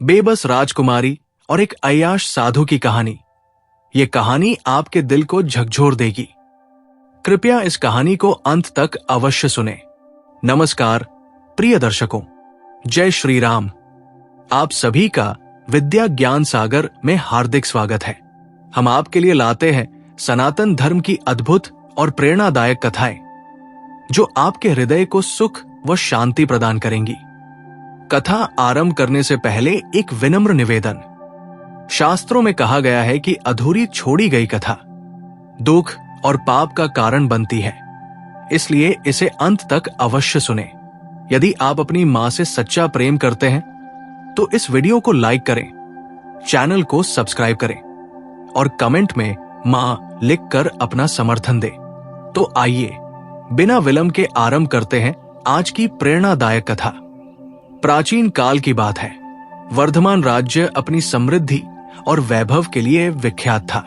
बेबस राजकुमारी और एक अय्याश साधु की कहानी। ये कहानी आपके दिल को झकझोर देगी। कृपया इस कहानी को अंत तक अवश्य सुने। नमस्कार प्रिय दर्शकों, जय श्री राम। आप सभी का विद्या ज्ञान सागर में हार्दिक स्वागत है। हम आपके लिए लाते हैं सनातन धर्म की अद्भुत और प्रेरणादायक कथाएं, जो आपके हृदय को सुख व शांति प्रदान करेंगी। कथा आरंभ करने से पहले एक विनम्र निवेदन। शास्त्रों में कहा गया है कि अधूरी छोड़ी गई कथा दुख और पाप का कारण बनती है, इसलिए इसे अंत तक अवश्य सुने। यदि आप अपनी मां से सच्चा प्रेम करते हैं तो इस वीडियो को लाइक करें, चैनल को सब्सक्राइब करें और कमेंट में मां लिखकर अपना समर्थन दें। तो आइए बिना विलंब के आरंभ करते हैं आज की प्रेरणादायक कथा। प्राचीन काल की बात है। वर्धमान राज्य अपनी समृद्धि और वैभव के लिए विख्यात था।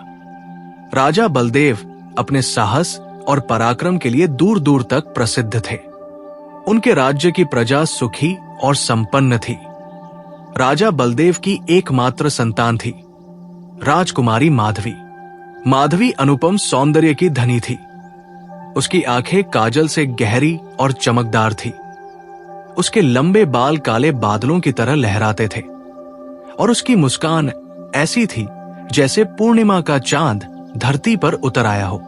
राजा बलदेव अपने साहस और पराक्रम के लिए दूर दूर तक प्रसिद्ध थे। उनके राज्य की प्रजा सुखी और संपन्न थी। राजा बलदेव की एकमात्र संतान थी, राजकुमारी माधवी। माधवी अनुपम सौंदर्य की धनी थी। उसकी आंखें काजल से गहरी और चमकदार थी। उसके लंबे बाल काले बादलों की तरह लहराते थे और उसकी मुस्कान ऐसी थी जैसे पूर्णिमा का चांद धरती पर उतर आया हो।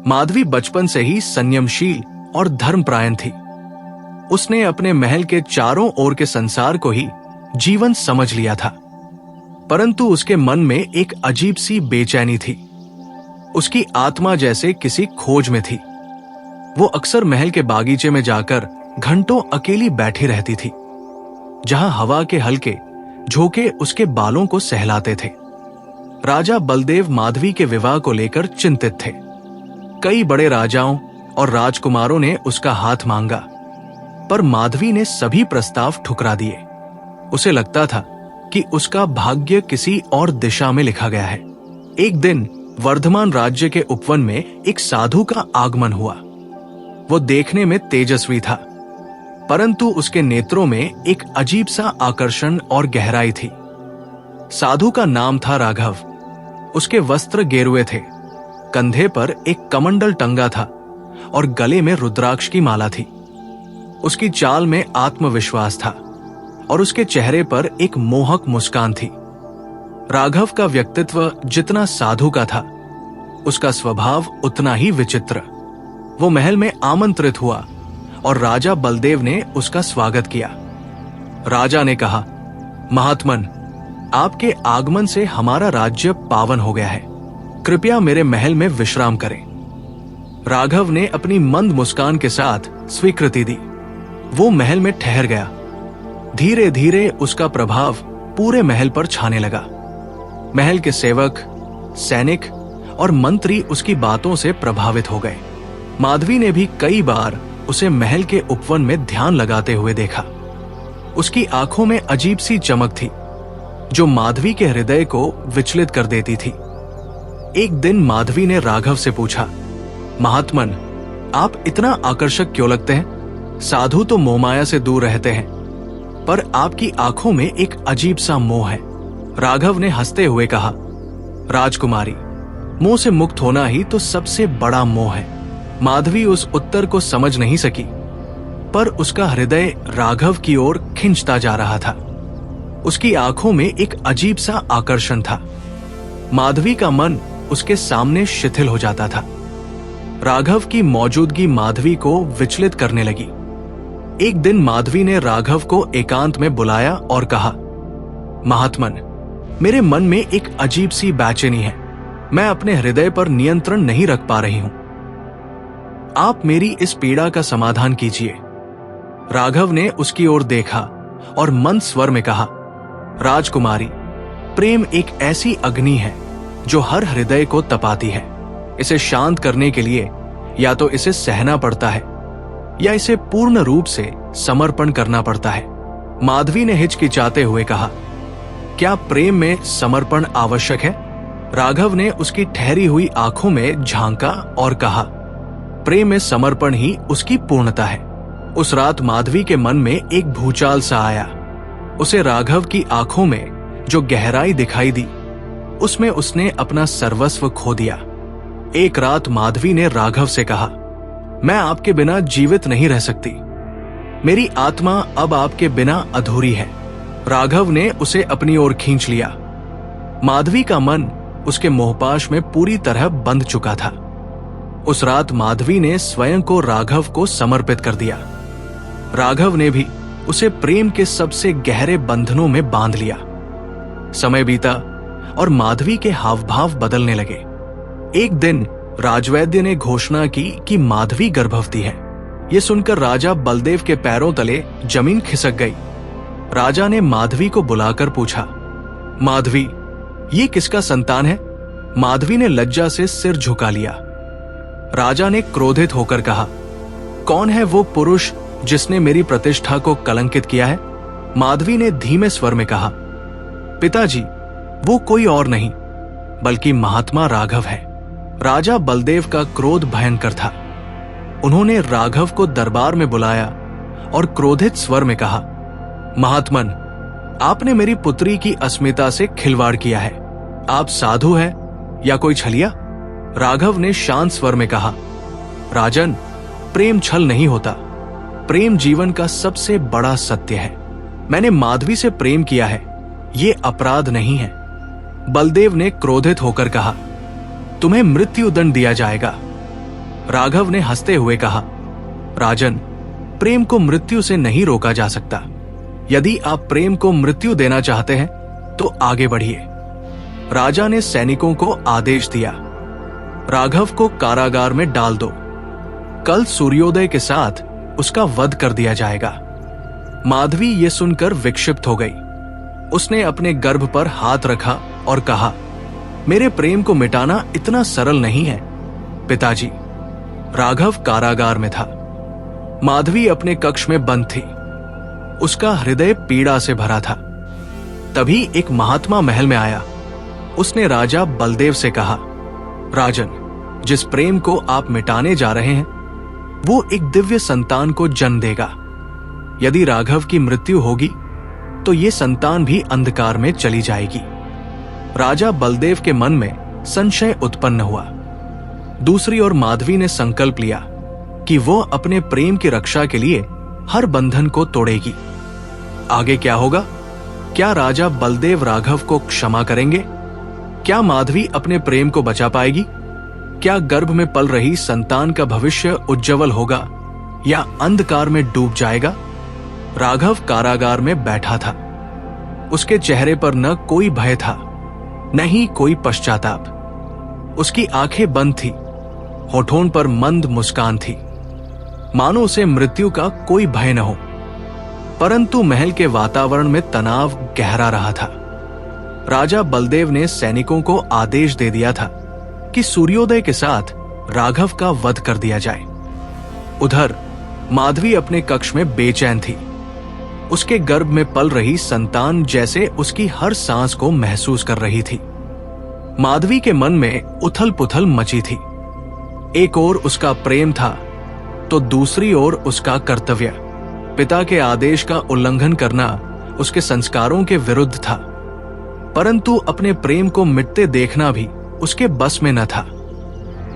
माधवी बचपन से ही संयमशील और धर्मपरायण थी। उसने अपने महल के चारों ओर के संसार को ही जीवन समझ लिया था, परंतु उसके मन में एक अजीब सी बेचैनी थी। उसकी आत्मा जैसे किसी खोज में थी। वो अक्सर महल के बागीचे में जाकर घंटों अकेली बैठी रहती थी, जहां हवा के हल्के झोंके उसके बालों को सहलाते थे। राजा बलदेव माधवी के विवाह को लेकर चिंतित थे। कई बड़े राजाओं और राजकुमारों ने उसका हाथ मांगा, पर माधवी ने सभी प्रस्ताव ठुकरा दिए। उसे लगता था कि उसका भाग्य किसी और दिशा में लिखा गया है। एक दिन वर्धमान राज्य के उपवन में एक साधु का आगमन हुआ। वो देखने में तेजस्वी था, परंतु उसके नेत्रों में एक अजीब सा आकर्षण और गहराई थी। साधु का नाम था राघव। उसके वस्त्र गेरुए थे, कंधे पर एक कमंडल टंगा था और गले में रुद्राक्ष की माला थी। उसकी चाल में आत्मविश्वास था और उसके चेहरे पर एक मोहक मुस्कान थी। राघव का व्यक्तित्व जितना साधु का था, उसका स्वभाव उतना ही विचित्र। वो महल में आमंत्रित हुआ और राजा बलदेव ने उसका स्वागत किया। राजा ने कहा, महात्मन, आपके आगमन से हमारा राज्य पावन हो गया है। कृपया मेरे महल में विश्राम करें। राघव ने अपनी मंद मुस्कान के साथ स्वीकृति दी। वो महल में ठहर गया। धीरे धीरे उसका प्रभाव पूरे महल पर छाने लगा। महल के सेवक, सैनिक और मंत्री उसकी बातों से प्रभावित हो गए। माधवी ने भी कई बार उसे महल के उपवन में ध्यान लगाते हुए देखा। उसकी आंखों में अजीब सी चमक थी, जो माधवी के हृदय को विचलित कर देती थी। एक दिन माधवी ने राघव से पूछा, महात्मन, आप इतना आकर्षक क्यों लगते हैं? साधु तो मोहमाया से दूर रहते हैं, पर आपकी आंखों में एक अजीब सा मोह है। राघव ने हंसते हुए कहा, राजकुमारी, मोह से मुक्त होना ही तो सबसे बड़ा मोह है। माधवी उस उत्तर को समझ नहीं सकी, पर उसका हृदय राघव की ओर खिंचता जा रहा था। उसकी आंखों में एक अजीब सा आकर्षण था। माधवी का मन उसके सामने शिथिल हो जाता था। राघव की मौजूदगी माधवी को विचलित करने लगी। एक दिन माधवी ने राघव को एकांत में बुलाया और कहा, महात्मन, मेरे मन में एक अजीब सी बेचैनी है। मैं अपने हृदय पर नियंत्रण नहीं रख पा रही हूं। आप मेरी इस पीड़ा का समाधान कीजिए। राघव ने उसकी ओर देखा और मंद स्वर में कहा, राजकुमारी, प्रेम एक ऐसी अग्नि है जो हर हृदय को तपाती है। इसे शांत करने के लिए या तो इसे सहना पड़ता है या इसे पूर्ण रूप से समर्पण करना पड़ता है। माधवी ने हिचकिचाते हुए कहा, क्या प्रेम में समर्पण आवश्यक है? राघव ने उसकी ठहरी हुई आंखों में झांका और कहा, प्रेम में समर्पण ही उसकी पूर्णता है। उस रात माधवी के मन में एक भूचाल सा आया। उसे राघव की आंखों में जो गहराई दिखाई दी, उसमें उसने अपना सर्वस्व खो दिया। एक रात माधवी ने राघव से कहा, मैं आपके बिना जीवित नहीं रह सकती। मेरी आत्मा अब आपके बिना अधूरी है। राघव ने उसे अपनी ओर खींच लिया। माधवी का मन उसके मोहपाश में पूरी तरह बंध चुका था। उस रात माधवी ने स्वयं को राघव को समर्पित कर दिया। राघव ने भी उसे प्रेम के सबसे गहरे बंधनों में बांध लिया। समय बीता और माधवी के हाव भाव बदलने लगे। एक दिन राजवैद्य ने घोषणा की कि माधवी गर्भवती है। यह सुनकर राजा बलदेव के पैरों तले जमीन खिसक गई। राजा ने माधवी को बुलाकर पूछा, माधवी, ये किसका संतान है? माधवी ने लज्जा से सिर झुका लिया। राजा ने क्रोधित होकर कहा, कौन है वो पुरुष जिसने मेरी प्रतिष्ठा को कलंकित किया है? माधवी ने धीमे स्वर में कहा, पिताजी, वो कोई और नहीं बल्कि महात्मा राघव है। राजा बलदेव का क्रोध भयंकर था। उन्होंने राघव को दरबार में बुलाया और क्रोधित स्वर में कहा, महात्मन, आपने मेरी पुत्री की अस्मिता से खिलवाड़ किया है। आप साधु हैं या कोई छलिया? राघव ने शांत स्वर में कहा, राजन, प्रेम छल नहीं होता। प्रेम जीवन का सबसे बड़ा सत्य है। मैंने माधवी से प्रेम किया है, ये अपराध नहीं है। बलदेव ने क्रोधित होकर कहा, तुम्हें मृत्यु दंड दिया जाएगा। राघव ने हंसते हुए कहा, राजन, प्रेम को मृत्यु से नहीं रोका जा सकता। यदि आप प्रेम को मृत्यु देना चाहते हैं तो आगे बढ़िए। राजा ने सैनिकों को आदेश दिया, राघव को कारागार में डाल दो। कल सूर्योदय के साथ उसका वध कर दिया जाएगा। माधवी ये सुनकर विक्षिप्त हो गई। उसने अपने गर्भ पर हाथ रखा और कहा, मेरे प्रेम को मिटाना इतना सरल नहीं है पिताजी। राघव कारागार में था। माधवी अपने कक्ष में बंद थी। उसका हृदय पीड़ा से भरा था। तभी एक महात्मा महल में आया। उसने राजा बलदेव से कहा, राजन, जिस प्रेम को आप मिटाने जा रहे हैं वो एक दिव्य संतान को जन्म देगा। यदि राघव की मृत्यु होगी तो ये संतान भी अंधकार में चली जाएगी। राजा बलदेव के मन में संशय उत्पन्न हुआ। दूसरी ओर माधवी ने संकल्प लिया कि वो अपने प्रेम की रक्षा के लिए हर बंधन को तोड़ेगी। आगे क्या होगा? क्या राजा बलदेव राघव को क्षमा करेंगे? क्या माधवी अपने प्रेम को बचा पाएगी? क्या गर्भ में पल रही संतान का भविष्य उज्जवल होगा या अंधकार में डूब जाएगा? राघव कारागार में बैठा था। उसके चेहरे पर न कोई भय था, न ही कोई पश्चाताप। उसकी आंखें बंद थी, होठों पर मंद मुस्कान थी, मानो उसे मृत्यु का कोई भय न हो। परंतु महल के वातावरण में तनाव गहरा रहा था। राजा बलदेव ने सैनिकों को आदेश दे दिया था कि सूर्योदय के साथ राघव का वध कर दिया जाए। उधर माधवी अपने कक्ष में बेचैन थी। उसके गर्भ में पल रही संतान जैसे उसकी हर सांस को महसूस कर रही थी। माधवी के मन में उथल पुथल मची थी। एक ओर उसका प्रेम था तो दूसरी ओर उसका कर्तव्य। पिता के आदेश का उल्लंघन करना उसके संस्कारों के विरुद्ध था। परंतु अपने प्रेम को मिटते देखना भी उसके बस में न था।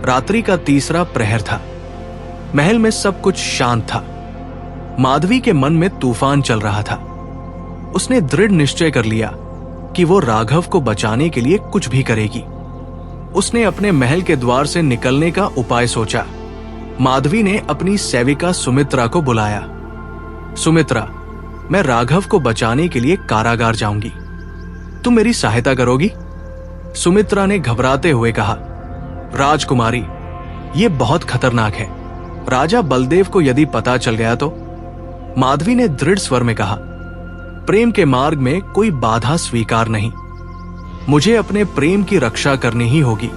रात्रि का तीसरा प्रहर था। महल में सब कुछ शांत था। माधवी के मन में तूफान चल रहा था। उसने दृढ़ निश्चय कर लिया कि वो राघव को बचाने के लिए कुछ भी करेगी। उसने अपने महल के द्वार से निकलने का उपाय सोचा। माधवी ने अपनी सेविका सुमित्रा को बुलाया। सुमित्रा, मैं राघव को बचाने के लिए कारागार जाऊंगी, तुम मेरी सहायता करोगी? सुमित्रा ने घबराते हुए कहा, राजकुमारी, ये बहुत खतरनाक है। राजा बलदेव को यदि पता चल गया तो? माधवी ने दृढ़ स्वर में कहा, प्रेम के मार्ग में कोई बाधा स्वीकार नहीं। मुझे अपने प्रेम की रक्षा करनी ही होगी।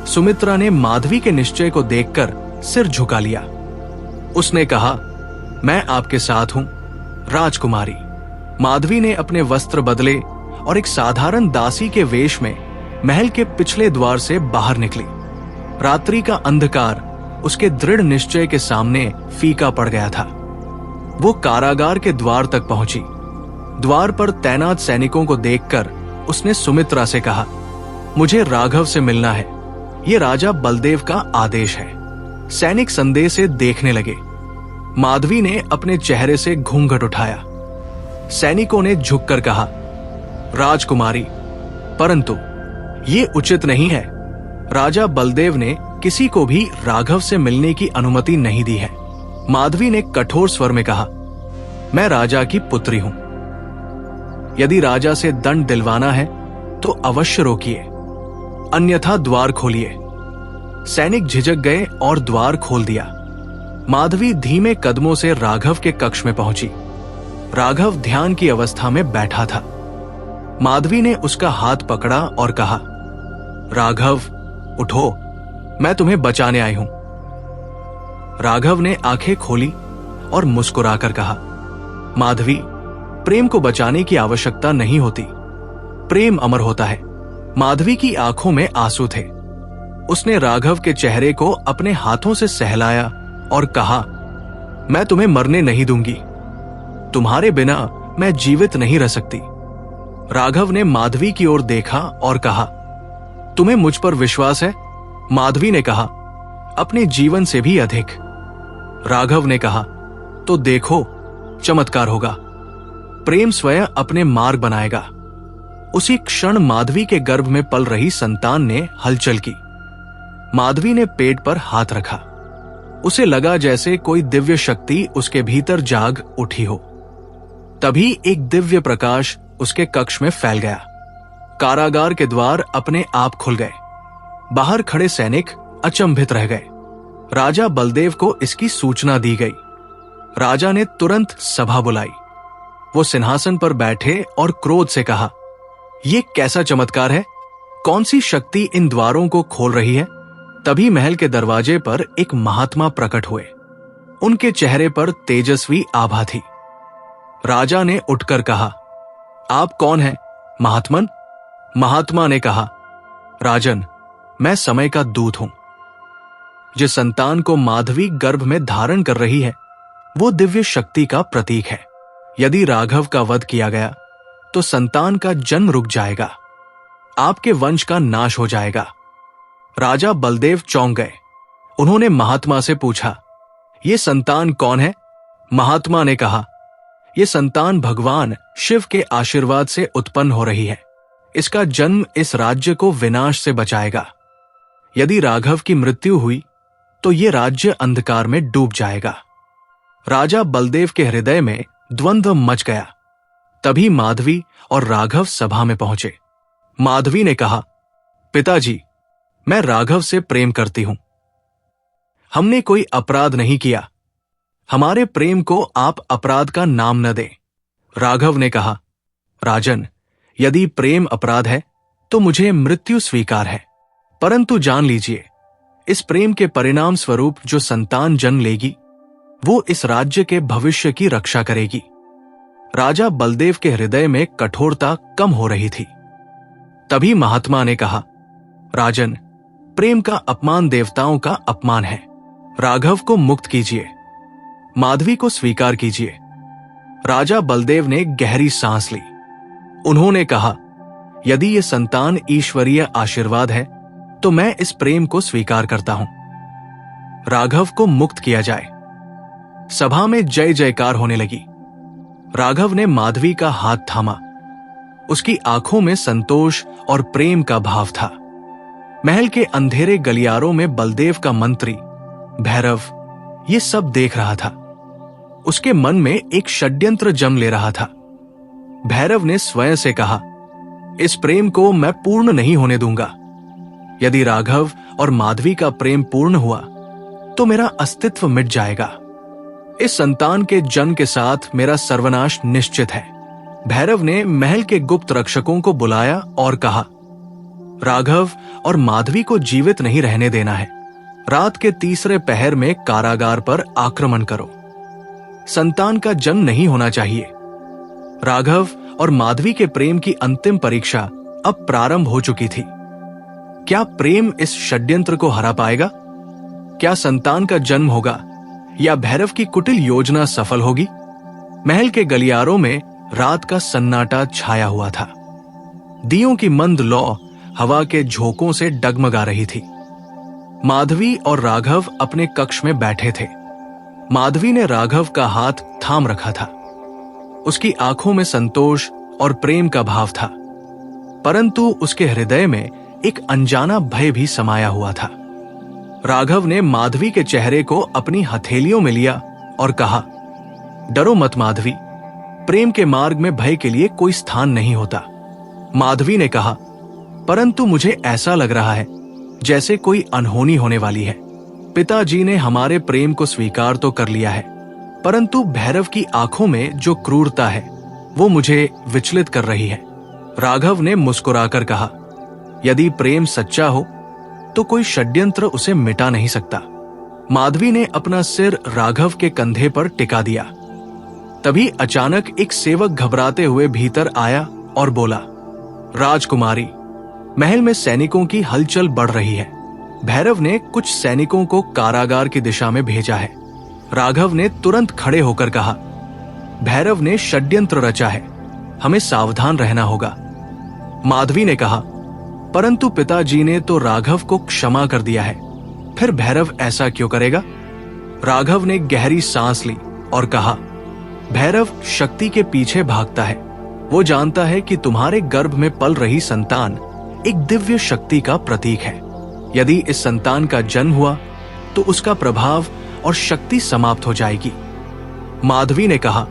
सुमित्रा ने माधवी के निश्चय को देखकर सिर झुका लिया। उसने कहा, मैं आपके साथ हूं राजकुमारी। माधवी ने अपने वस्त्र बदले और एक साधारण दासी के वेश में महल के पिछले द्वार से बाहर निकली। रात्रि का अंधकार उसके दृढ़ निश्चय के सामने फीका पड़ गया था। वो कारागार के द्वार तक पहुंची। द्वार पर तैनात सैनिकों को देखकर उसने सुमित्रा से कहा, मुझे राघव से मिलना है, ये राजा बलदेव का आदेश है। सैनिक संदेह से देखने लगे। माधवी ने अपने चेहरे से घूंघट उठाया। सैनिकों ने झुककर कहा, राजकुमारी, परंतु ये उचित नहीं है। राजा बलदेव ने किसी को भी राघव से मिलने की अनुमति नहीं दी है। माधवी ने कठोर स्वर में कहा, मैं राजा की पुत्री हूं। यदि राजा से दंड दिलवाना है तो अवश्य रोकिए, अन्यथा द्वार खोलिए। सैनिक झिझक गए और द्वार खोल दिया। माधवी धीमे कदमों से राघव के कक्ष में पहुंची। राघव ध्यान की अवस्था में बैठा था। माधवी ने उसका हाथ पकड़ा और कहा, राघव, उठो, मैं तुम्हें बचाने आई हूं। राघव ने आंखें खोली और मुस्कुराकर कहा, माधवी, प्रेम को बचाने की आवश्यकता नहीं होती, प्रेम अमर होता है। माधवी की आंखों में आंसू थे। उसने राघव के चेहरे को अपने हाथों से सहलाया और कहा, मैं तुम्हें मरने नहीं दूंगी, तुम्हारे बिना मैं जीवित नहीं रह सकती। राघव ने माधवी की ओर देखा और कहा, तुम्हें मुझ पर विश्वास है? माधवी ने कहा, अपने जीवन से भी अधिक। राघव ने कहा, तो देखो, चमत्कार होगा, प्रेम स्वयं अपने मार्ग बनाएगा। उसी क्षण माधवी के गर्भ में पल रही संतान ने हलचल की। माधवी ने पेट पर हाथ रखा। उसे लगा जैसे कोई दिव्य शक्ति उसके भीतर जाग उठी हो। तभी एक दिव्य प्रकाश उसके कक्ष में फैल गया। कारागार के द्वार अपने आप खुल गए। बाहर खड़े सैनिक अचंभित रह गए। राजा बलदेव को इसकी सूचना दी गई। राजा ने तुरंत सभा बुलाई। वो सिंहासन पर बैठे और क्रोध से कहा, ये कैसा चमत्कार है? कौन सी शक्ति इन द्वारों को खोल रही है? तभी महल के दरवाजे पर एक महात्मा प्रकट हुए। उनके चेहरे पर तेजस्वी आभा थी। राजा ने उठकर कहा, आप कौन हैं, महात्मन? महात्मा ने कहा, राजन, मैं समय का दूत हूं। जिस संतान को माधवी गर्भ में धारण कर रही है, वो दिव्य शक्ति का प्रतीक है। यदि राघव का वध किया गया तो संतान का जन्म रुक जाएगा, आपके वंश का नाश हो जाएगा। राजा बलदेव चौंक गए। उन्होंने महात्मा से पूछा, ये संतान कौन है? महात्मा ने कहा, ये संतान भगवान शिव के आशीर्वाद से उत्पन्न हो रही है। इसका जन्म इस राज्य को विनाश से बचाएगा। यदि राघव की मृत्यु हुई तो ये राज्य अंधकार में डूब जाएगा। राजा बलदेव के हृदय में द्वंद्व मच गया। तभी माधवी और राघव सभा में पहुंचे। माधवी ने कहा, पिताजी, मैं राघव से प्रेम करती हूं। हमने कोई अपराध नहीं किया। हमारे प्रेम को आप अपराध का नाम न दें। राघव ने कहा, राजन, यदि प्रेम अपराध है तो मुझे मृत्यु स्वीकार है, परंतु जान लीजिए, इस प्रेम के परिणाम स्वरूप जो संतान जन्म लेगी वो इस राज्य के भविष्य की रक्षा करेगी। राजा बलदेव के हृदय में कठोरता कम हो रही थी। तभी महात्मा ने कहा, राजन, प्रेम का अपमान देवताओं का अपमान है। राघव को मुक्त कीजिए, माधवी को स्वीकार कीजिए। राजा बलदेव ने गहरी सांस ली। उन्होंने कहा, यदि ये संतान ईश्वरीय आशीर्वाद है तो मैं इस प्रेम को स्वीकार करता हूं। राघव को मुक्त किया जाए। सभा में जय जयकार होने लगी। राघव ने माधवी का हाथ थामा। उसकी आंखों में संतोष और प्रेम का भाव था। महल के अंधेरे गलियारों में बलदेव का मंत्री भैरव ये सब देख रहा था। उसके मन में एक षड्यंत्र जम ले रहा था। भैरव ने स्वयं से कहा, इस प्रेम को मैं पूर्ण नहीं होने दूंगा। यदि राघव और माधवी का प्रेम पूर्ण हुआ तो मेरा अस्तित्व मिट जाएगा। इस संतान के जन्म के साथ मेरा सर्वनाश निश्चित है। भैरव ने महल के गुप्त रक्षकों को बुलाया और कहा, राघव और माधवी को जीवित नहीं रहने देना है। रात के तीसरे पहर में कारागार पर आक्रमण करो। संतान का जन्म नहीं होना चाहिए। राघव और माधवी के प्रेम की अंतिम परीक्षा अब प्रारंभ हो चुकी थी। क्या प्रेम इस षड्यंत्र को हरा पाएगा? क्या संतान का जन्म होगा या भैरव की कुटिल योजना सफल होगी? महल के गलियारों में रात का सन्नाटा छाया हुआ था। दियों की मंद लौ हवा के झोंकों से डगमगा रही थी। माधवी और राघव अपने कक्ष में बैठे थे। माधवी ने राघव का हाथ थाम रखा था। उसकी आंखों में संतोष और प्रेम का भाव था, परंतु उसके हृदय में एक अनजाना भय भी समाया हुआ था। राघव ने माधवी के चेहरे को अपनी हथेलियों में लिया और कहा, डरो मत माधवी, प्रेम के मार्ग में भय के लिए कोई स्थान नहीं होता। माधवी ने कहा, परंतु मुझे ऐसा लग रहा है जैसे कोई अनहोनी होने वाली है। पिताजी ने हमारे प्रेम को स्वीकार तो कर लिया है, परंतु भैरव की आंखों में जो क्रूरता है वो मुझे विचलित कर रही है। राघव ने मुस्कुराकर कहा, यदि प्रेम सच्चा हो तो कोई षड्यंत्र उसे मिटा नहीं सकता। माधवी ने अपना सिर राघव के कंधे पर टिका दिया। तभी अचानक एक सेवक घबराते हुए भीतर आया और बोला, राजकुमारी, महल में सैनिकों की हलचल बढ़ रही है। भैरव ने कुछ सैनिकों को कारागार की दिशा में भेजा है। राघव ने तुरंत खड़े होकर कहा, भैरव ने षड्यंत्र रचा है, हमें सावधान रहना होगा। माधवी ने कहा, परंतु पिताजी ने तो राघव को क्षमा कर दिया है, फिर भैरव ऐसा क्यों करेगा? राघव ने गहरी सांस ली और कहा, भैरव शक्ति के पीछे भागता है। वो जानता है कि तुम्हारे गर्भ में पल रही संतान एक दिव्य शक्ति का प्रतीक है। यदि इस संतान का जन्म हुआ तो उसका प्रभाव और शक्ति समाप्त हो जाएगी। माधवी ने कहा,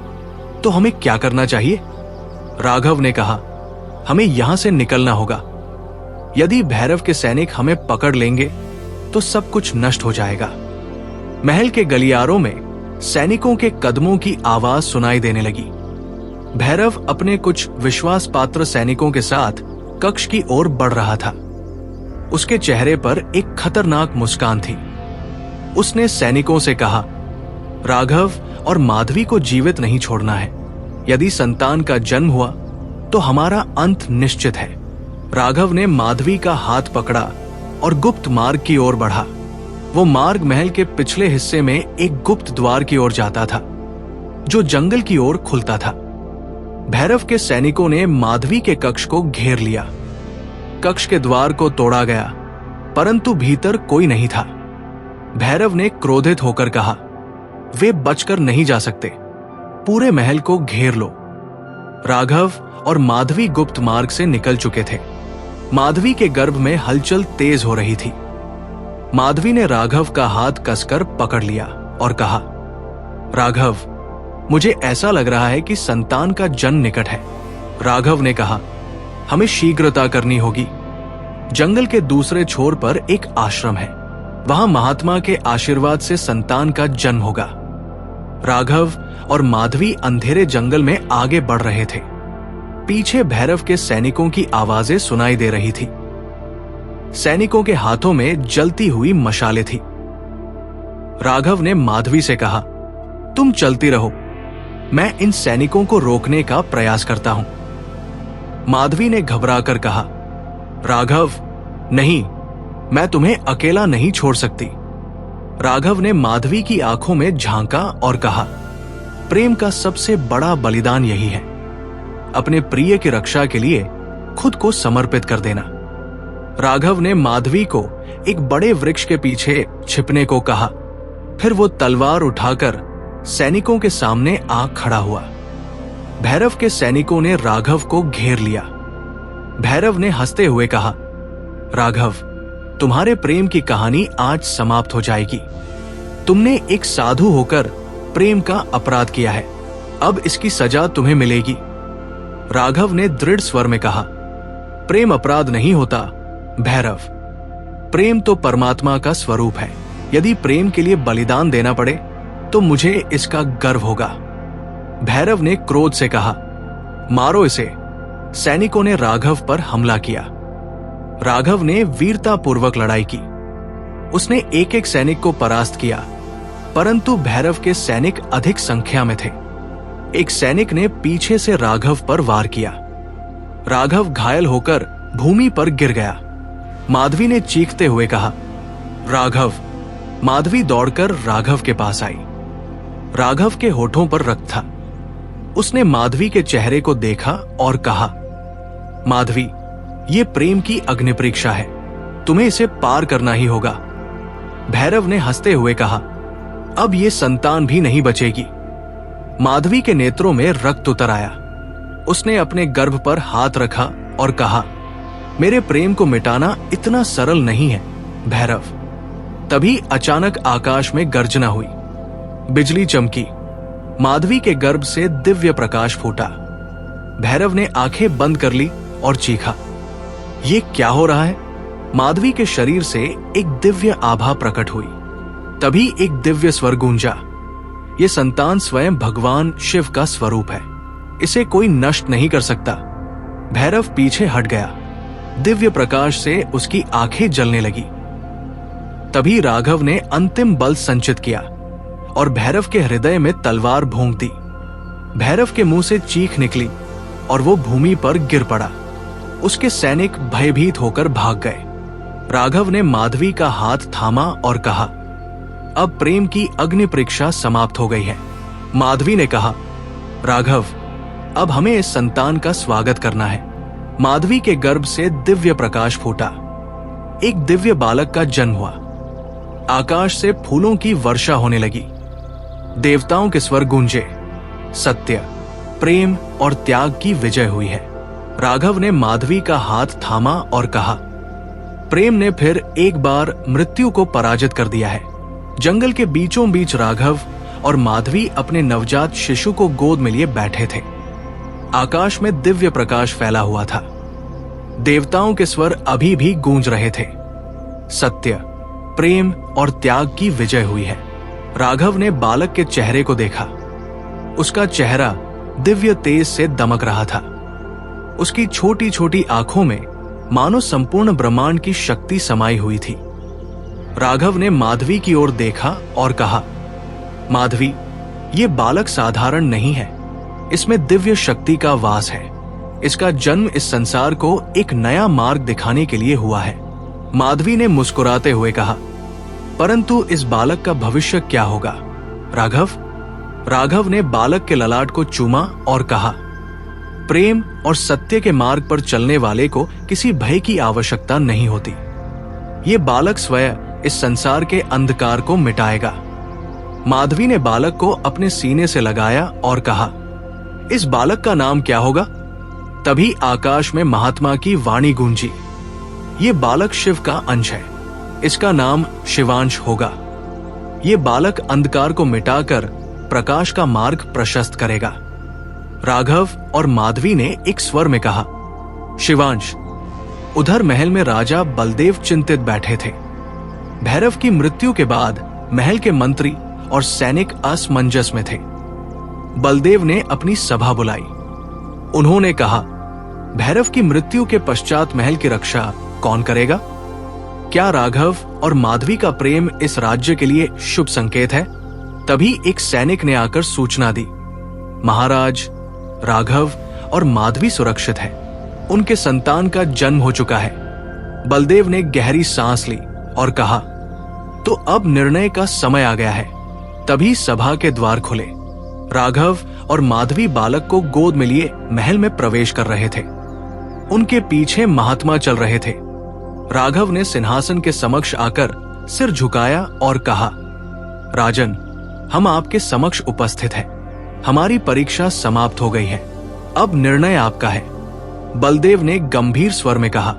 तो हमें क्या करना चाहिए? राघव ने कहा, हमें यहां से निकलना होगा। यदि भैरव के सैनिक हमें पकड़ लेंगे तो सब कुछ नष्ट हो जाएगा। महल के गलियारों में सैनिकों के कदमों की आवाज सुनाई देने लगी। भैरव अपने कुछ विश्वास पात्र सैनिकों के साथ कक्ष की ओर बढ़ रहा था। उसके चेहरे पर एक खतरनाक मुस्कान थी। उसने सैनिकों से कहा, राघव और माधवी को जीवित नहीं छोड़ना है। यदि संतान का जन्म हुआ तो हमारा अंत निश्चित है। राघव ने माधवी का हाथ पकड़ा और गुप्त मार्ग की ओर बढ़ा। वो मार्ग महल के पिछले हिस्से में एक गुप्त द्वार की ओर जाता था, जो जंगल की ओर खुलता था। भैरव के सैनिकों ने माधवी के कक्ष को घेर लिया। कक्ष के द्वार को तोड़ा गया, परंतु भीतर कोई नहीं था। भैरव ने क्रोधित होकर कहा, वे बचकर नहीं जा सकते, पूरे महल को घेर लो। राघव और माधवी गुप्त मार्ग से निकल चुके थे। माधवी के गर्भ में हलचल तेज हो रही थी। माधवी ने राघव का हाथ कसकर पकड़ लिया और कहा, राघव, मुझे ऐसा लग रहा है कि संतान का जन्म निकट है। राघव ने कहा, हमें शीघ्रता करनी होगी। जंगल के दूसरे छोर पर एक आश्रम है, वहां महात्मा के आशीर्वाद से संतान का जन्म होगा। राघव और माधवी अंधेरे जंगल में आगे बढ़ रहे थे। पीछे भैरव के सैनिकों की आवाजें सुनाई दे रही थी। सैनिकों के हाथों में जलती हुई मशालें थी। राघव ने माधवी से कहा, तुम चलती रहो, मैं इन सैनिकों को रोकने का प्रयास करता हूं। माधवी ने घबराकर कहा, राघव, नहीं, मैं तुम्हें अकेला नहीं छोड़ सकती। राघव ने माधवी की आंखों में झांका और कहा, प्रेम का सबसे बड़ा बलिदान यही है, अपने प्रिय की रक्षा के लिए खुद को समर्पित कर देना। राघव ने माधवी को एक बड़े वृक्ष के पीछे छिपने को कहा। फिर वो तलवार उठाकर सैनिकों के सामने आ खड़ा हुआ। भैरव के सैनिकों ने राघव को घेर लिया। भैरव ने हंसते हुए कहा, राघव, तुम्हारे प्रेम की कहानी आज समाप्त हो जाएगी। तुमने एक साधु होकर प्रेम का अपराध किया है, अब इसकी सजा तुम्हें मिलेगी। राघव ने दृढ़ स्वर में कहा, प्रेम अपराध नहीं होता भैरव, प्रेम तो परमात्मा का स्वरूप है। यदि प्रेम के लिए बलिदान देना पड़े तो मुझे इसका गर्व होगा। भैरव ने क्रोध से कहा, मारो इसे। सैनिकों ने राघव पर हमला किया। राघव ने वीरतापूर्वक लड़ाई की। उसने एक एक सैनिक को परास्त किया, परंतु भैरव के सैनिक अधिक संख्या में थे। एक सैनिक ने पीछे से राघव पर वार किया। राघव घायल होकर भूमि पर गिर गया। माधवी ने चीखते हुए कहा, राघव। माधवी दौड़कर राघव के पास आई। राघव के होठों पर रक्त था। उसने माधवी के चेहरे को देखा और कहा, माधवी, ये प्रेम की अग्नि परीक्षा है, तुम्हें इसे पार करना ही होगा। भैरव ने हंसते हुए कहा, अब ये संतान भी नहीं बचेगी। माधवी के नेत्रों में रक्त उतर आया। उसने अपने गर्भ पर हाथ रखा और कहा, मेरे प्रेम को मिटाना इतना सरल नहीं है भैरव। तभी अचानक आकाश में गर्जना हुई, बिजली चमकी, माधवी के गर्भ से दिव्य प्रकाश फूटा। भैरव ने आंखें बंद कर ली और चीखा, ये क्या हो रहा है? माधवी के शरीर से एक दिव्य आभा प्रकट हुई। तभी एक दिव्य स्वर गूंजा, ये संतान स्वयं भगवान शिव का स्वरूप है, इसे कोई नष्ट नहीं कर सकता। भैरव पीछे हट गया। दिव्य प्रकाश से उसकी आंखें जलने लगी। तभी राघव ने अंतिम बल संचित किया और भैरव के हृदय में तलवार भोंक दी। भैरव के मुंह से चीख निकली और वो भूमि पर गिर पड़ा। उसके सैनिक भयभीत होकर भाग गए। राघव ने माधवी का हाथ थामा और कहा, अब प्रेम की अग्नि परीक्षा समाप्त हो गई है। माधवी ने कहा, राघव, अब हमें इस संतान का स्वागत करना है। माधवी के गर्भ से दिव्य प्रकाश फूटा। एक दिव्य बालक का जन्म हुआ। आकाश से फूलों की वर्षा होने लगी। देवताओं के स्वर गूंजे, सत्य, प्रेम और त्याग की विजय हुई है। राघव ने माधवी का हाथ थामा और कहा, प्रेम ने फिर एक बार मृत्यु को पराजित कर दिया है। जंगल के बीचों बीच राघव और माधवी अपने नवजात शिशु को गोद में लिए बैठे थे। आकाश में दिव्य प्रकाश फैला हुआ था। देवताओं के स्वर अभी भी गूंज रहे थे। सत्य, प्रेम और त्याग की विजय हुई है। राघव ने बालक के चेहरे को देखा। उसका चेहरा दिव्य तेज से दमक रहा था। उसकी छोटी छोटी आंखों में मानो संपूर्ण ब्रह्मांड की शक्ति समाई हुई थी। राघव ने माधवी की ओर देखा और कहा, माधवी, ये बालक साधारण नहीं है, इसमें दिव्य शक्ति का वास है। इसका जन्म इस संसार को एक नया मार्ग दिखाने के लिए हुआ है। माधवी ने मुस्कुराते हुए कहा, परंतु इस बालक का भविष्य क्या होगा? राघव? राघव ने बालक के ललाट को चूमा और कहा, प्रेम और सत्य के मार्ग पर चलने वाले को किसी भय की आवश्यकता नहीं होती। ये बालक स्वयं इस संसार के अंधकार को मिटाएगा। माधवी ने बालक को अपने सीने से लगाया और कहा, इस बालक का नाम क्या होगा? तभी आकाश में महात्मा की वाणी गूंजी, ये बालक शिव का अंश है, इसका नाम शिवांश होगा। ये बालक अंधकार को मिटाकर प्रकाश का मार्ग प्रशस्त करेगा। राघव और माधवी ने एक स्वर में कहा, शिवांश। उधर महल में राजा बलदेव चिंतित बैठे थे। भैरव की मृत्यु के बाद महल के मंत्री और सैनिक असमंजस में थे। बलदेव ने अपनी सभा बुलाई। उन्होंने कहा, भैरव की मृत्यु के पश्चात महल की रक्षा कौन करेगा? क्या राघव और माधवी का प्रेम इस राज्य के लिए शुभ संकेत है? तभी एक सैनिक ने आकर सूचना दी, महाराज, राघव और माधवी सुरक्षित है। उनके संतान का जन्म हो चुका है। बलदेव ने गहरी सांस ली और कहा, तो अब निर्णय का समय आ गया है। तभी सभा के द्वार खुले। राघव और माधवी बालक को गोद में लिए महल में प्रवेश कर रहे थे। उनके पीछे महात्मा चल रहे थे। राघव ने सिंहासन के समक्ष आकर सिर झुकाया और कहा, राजन, हम आपके समक्ष उपस्थित हैं। हमारी परीक्षा समाप्त हो गई है। अब निर्णय आपका है। बलदेव ने गंभीर स्वर में कहा,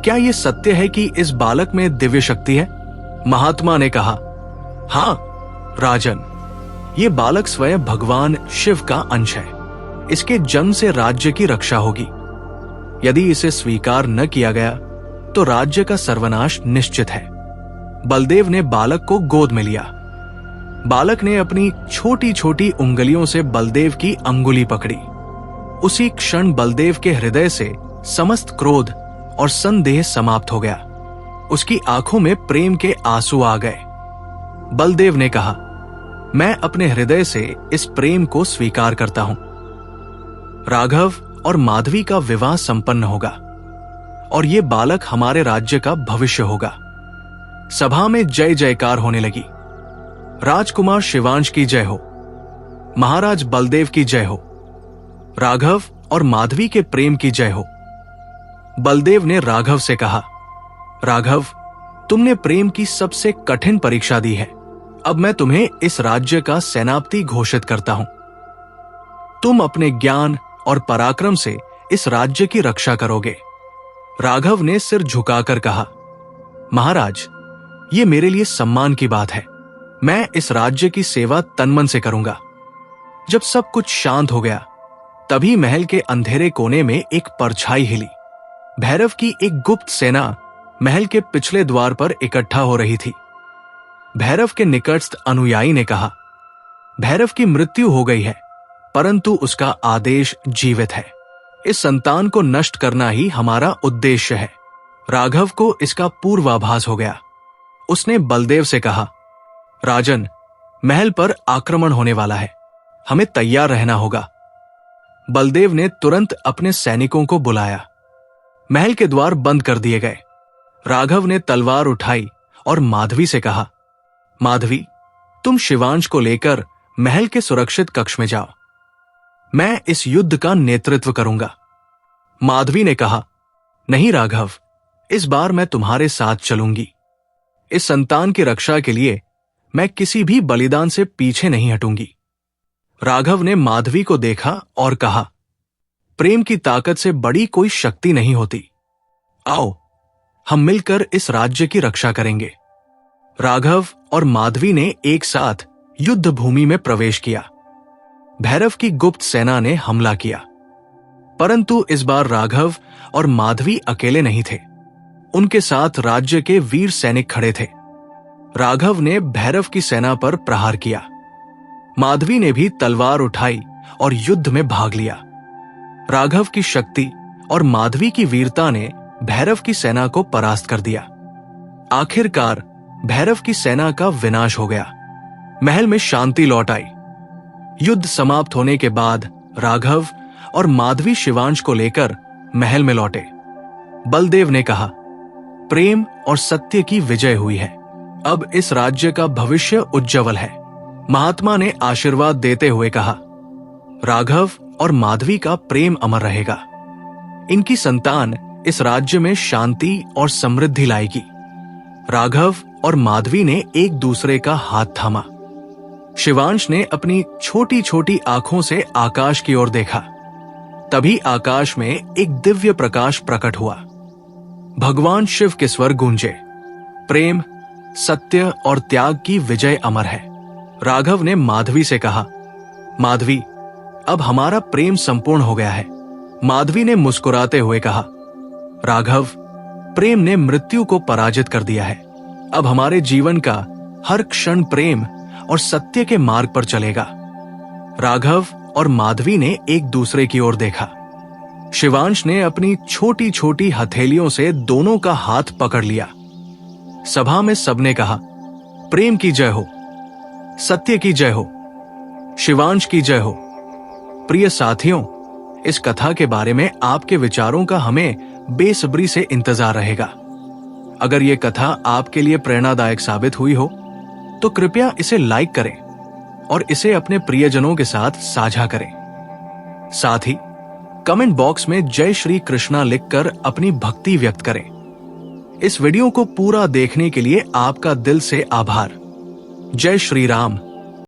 क्या यह सत्य है कि इस बालक में दिव्य शक्ति है? महात्मा ने कहा, हाँ राजन, ये बालक स्वयं भगवान शिव का अंश है। इसके जन्म से राज्य की रक्षा होगी। यदि इसे स्वीकार न किया गया तो राज्य का सर्वनाश निश्चित है। बलदेव ने बालक को गोद में लिया। बालक ने अपनी छोटी छोटी उंगलियों से बलदेव की अंगुली पकड़ी। उसी क्षण बलदेव के हृदय से समस्त क्रोध और संदेह समाप्त हो गया। उसकी आंखों में प्रेम के आंसू आ गए। बलदेव ने कहा, मैं अपने हृदय से इस प्रेम को स्वीकार करता हूं। राघव और माधवी का विवाह संपन्न होगा और ये बालक हमारे राज्य का भविष्य होगा। सभा में जय जयकार होने लगी। राजकुमार शिवांश की जय हो, महाराज बलदेव की जय हो, राघव और माधवी के प्रेम की जय हो। बलदेव ने राघव से कहा, राघव, तुमने प्रेम की सबसे कठिन परीक्षा दी है। अब मैं तुम्हें इस राज्य का सेनापति घोषित करता हूं। तुम अपने ज्ञान और पराक्रम से इस राज्य की रक्षा करोगे। राघव ने सिर झुकाकर कहा, महाराज, ये मेरे लिए सम्मान की बात है। मैं इस राज्य की सेवा तनमन से करूंगा। जब सब कुछ शांत हो गया, तभी महल के अंधेरे कोने में एक परछाई हिली। भैरव की एक गुप्त सेना महल के पिछले द्वार पर इकट्ठा हो रही थी। भैरव के निकटस्थ अनुयायी ने कहा, भैरव की मृत्यु हो गई है, परंतु उसका आदेश जीवित है। इस संतान को नष्ट करना ही हमारा उद्देश्य है। राघव को इसका पूर्वाभास हो गया। उसने बलदेव से कहा, राजन, महल पर आक्रमण होने वाला है, हमें तैयार रहना होगा। बलदेव ने तुरंत अपने सैनिकों को बुलाया। महल के द्वार बंद कर दिए गए। राघव ने तलवार उठाई और माधवी से कहा, माधवी, तुम शिवांश को लेकर महल के सुरक्षित कक्ष में जाओ। मैं इस युद्ध का नेतृत्व करूंगा। माधवी ने कहा, नहीं राघव, इस बार मैं तुम्हारे साथ चलूंगी। इस संतान की रक्षा के लिए मैं किसी भी बलिदान से पीछे नहीं हटूंगी। राघव ने माधवी को देखा और कहा, प्रेम की ताकत से बड़ी कोई शक्ति नहीं होती। आओ, हम मिलकर इस राज्य की रक्षा करेंगे। राघव और माधवी ने एक साथ युद्ध भूमि में प्रवेश किया। भैरव की गुप्त सेना ने हमला किया, परंतु इस बार राघव और माधवी अकेले नहीं थे। उनके साथ राज्य के वीर सैनिक खड़े थे। राघव ने भैरव की सेना पर प्रहार किया। माधवी ने भी तलवार उठाई और युद्ध में भाग लिया। राघव की शक्ति और माधवी की वीरता ने भैरव की सेना को परास्त कर दिया। आखिरकार भैरव की सेना का विनाश हो गया। महल में शांति लौट आई। युद्ध समाप्त होने के बाद राघव और माधवी शिवांश को लेकर महल में लौटे। बलदेव ने कहा, प्रेम और सत्य की विजय हुई है। अब इस राज्य का भविष्य उज्जवल है। महात्मा ने आशीर्वाद देते हुए कहा, राघव और माधवी का प्रेम अमर रहेगा। इनकी संतान इस राज्य में शांति और समृद्धि लाएगी। राघव और माधवी ने एक दूसरे का हाथ थामा। शिवांश ने अपनी छोटी छोटी आंखों से आकाश की ओर देखा। तभी आकाश में एक दिव्य प्रकाश प्रकट हुआ। भगवान शिव के स्वर गूंजे, प्रेम, सत्य और त्याग की विजय अमर है। राघव ने माधवी से कहा, माधवी, अब हमारा प्रेम संपूर्ण हो गया है। माधवी ने मुस्कुराते हुए कहा, राघव, प्रेम ने मृत्यु को पराजित कर दिया है। अब हमारे जीवन का हर क्षण प्रेम और सत्य के मार्ग पर चलेगा। राघव और माधवी ने एक दूसरे की ओर देखा। शिवांश ने अपनी छोटी छोटी हथेलियों से दोनों का हाथ पकड़ लिया। सभा में सबने कहा, प्रेम की जय हो, सत्य की जय हो, शिवांश की जय हो। प्रिय साथियों, इस कथा के बारे में आपके विचारों का हमें बेसब्री से इंतजार रहेगा। अगर यह कथा आपके लिए प्रेरणादायक साबित हुई हो तो कृपया इसे लाइक करें और इसे अपने प्रियजनों के साथ साझा करें। साथ ही कमेंट बॉक्स में जय श्री कृष्णा लिखकर अपनी भक्ति व्यक्त करें। इस वीडियो को पूरा देखने के लिए आपका दिल से आभार। जय श्री राम।